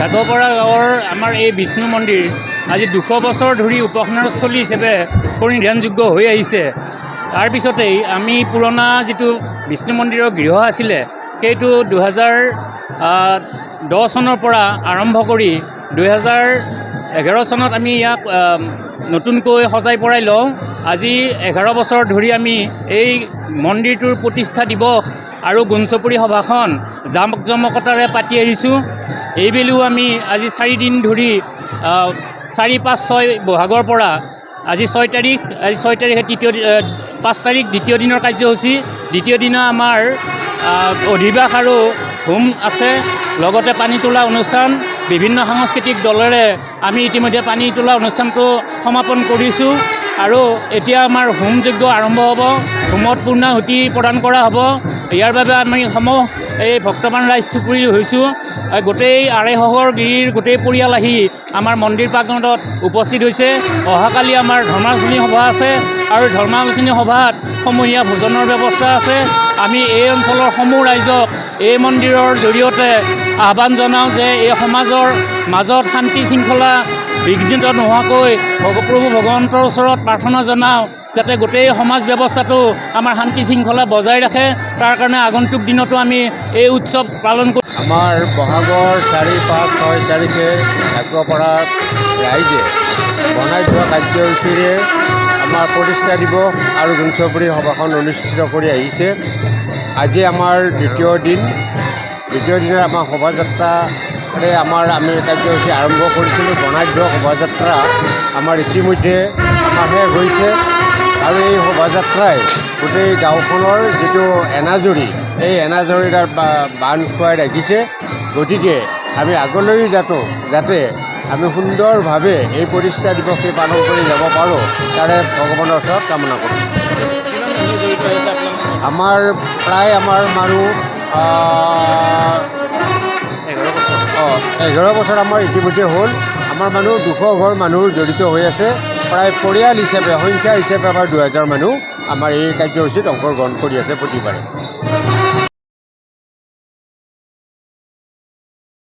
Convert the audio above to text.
জাগৰপাৰা গাঁৱৰ আমাৰ এই বিষ্ণু মন্দিৰ আজি 200 বছৰ ধৰি উপাসনাস্থলী হিচাপে পৰিধানযোগ্য হৈ আহিছে। তাৰপিছতেই আমি পুৰণা যিটো বিষ্ণু মন্দিৰৰ গৃহ আছিলে সেইটো 2010 চনৰ পৰা আৰম্ভ কৰি 2011 চনত আমি ইয়াক নতুনকৈ সজাই পৰাই লওঁ। আজি 11 বছৰ ধৰি আমি এই মন্দিৰটোৰ প্ৰতিষ্ঠা দিৱস আৰু গুণচপুৰী সভাখন জাকজমকতাৰে পাতি আহিছোঁ। এইবেলিও আমি আজি 4 দিন ধৰি 4, 5, 6 বহাগৰ পৰা আজি 6 তাৰিখে 5 তাৰিখ দ্বিতীয় দিনৰ কাৰ্যসূচী। দ্বিতীয় দিনা আমাৰ অধিবাস আৰু হোম আছে, লগতে পানী তোলা অনুষ্ঠান। বিভিন্ন সাংস্কৃতিক দলেৰে আমি ইতিমধ্যে পানী তোলা অনুষ্ঠানটো সমাপন কৰিছোঁ আৰু এতিয়া আমাৰ হোম যজ্ঞ আৰম্ভ হ'ব। হোমত পূৰ্ণাহুতি প্ৰদান কৰা হ'ব। ইয়াৰ বাবে আমি এই ভক্তবান ৰাইজ থুপুৰি হৈছোঁ। গোটেই আঢ়ৈশঘৰ গিৰিৰ গোটেই পৰিয়াল আহি আমাৰ মন্দিৰ প্ৰাংগণত উপস্থিত হৈছে। অহাকালি আমাৰ ধৰ্মালোচনী সভা আছে আৰু ধৰ্মালোচনী সভাত সমূহীয়া ভোজনৰ ব্যৱস্থা আছে। আমি এই অঞ্চলৰ সমূহ ৰাইজক এই মন্দিৰৰ জৰিয়তে আহ্বান জনাওঁ যে এই সমাজৰ মাজত শান্তি শৃংখলা বিঘ্নিত নোহোৱাকৈ প্ৰভু ভগৱন্তৰ ওচৰত প্ৰাৰ্থনা জনাওঁ যাতে গোটেই সমাজ ব্যৱস্থাটো আমাৰ শান্তি শৃংখলা বজাই ৰাখে। তাৰ কাৰণে আগন্তুক দিনতো আমি এই উৎসৱ পালন কৰোঁ। আমাৰ বহাগৰ 4, 5, 6 তাৰিখে জাগৰপাৰাত ৰাইজে বনাই থোৱা কাৰ্যসূচীৰে আমাৰ প্ৰতিষ্ঠা দিৱস আৰু গুণচপুৰী সভাখন অনুষ্ঠিত কৰি আহিছে। আজি আমাৰ দ্বিতীয় দিনা আমাৰ শোভাযাত্ৰাৰে আমি কাৰ্যসূচী আৰম্ভ কৰিছিলোঁ। বনাই থোৱা শোভাযাত্ৰা আমাৰ ইতিমধ্যে শেষ হৈছে আৰু এই শোভাযাত্ৰাই গোটেই গাঁওখনৰ যিটো এনাজৰী এই এনাজৰীডাল বান্ধ খুৱাই ৰাখিছে। গতিকে আমি আগলৈ যাতে আমি সুন্দৰভাৱে এই প্ৰতিষ্ঠা দিৱসটি পালন কৰি যাব পাৰোঁ তাৰে ভগৱানৰ ওচৰত কামনা কৰোঁ। আমাৰ মানুহ 11 বছৰ আমাৰ ইতিমধ্যে হ'ল। আমাৰ মানুহ 200 ঘৰ মানুহ জড়িত হৈ আছে। প্ৰায় পৰিয়াল হিচাপে সংখ্যা হিচাপে আমাৰ 2000 মানুহ আমাৰ এই কাৰ্যসূচীত অংশগ্ৰহণ কৰি আছে প্ৰতিবাৰে।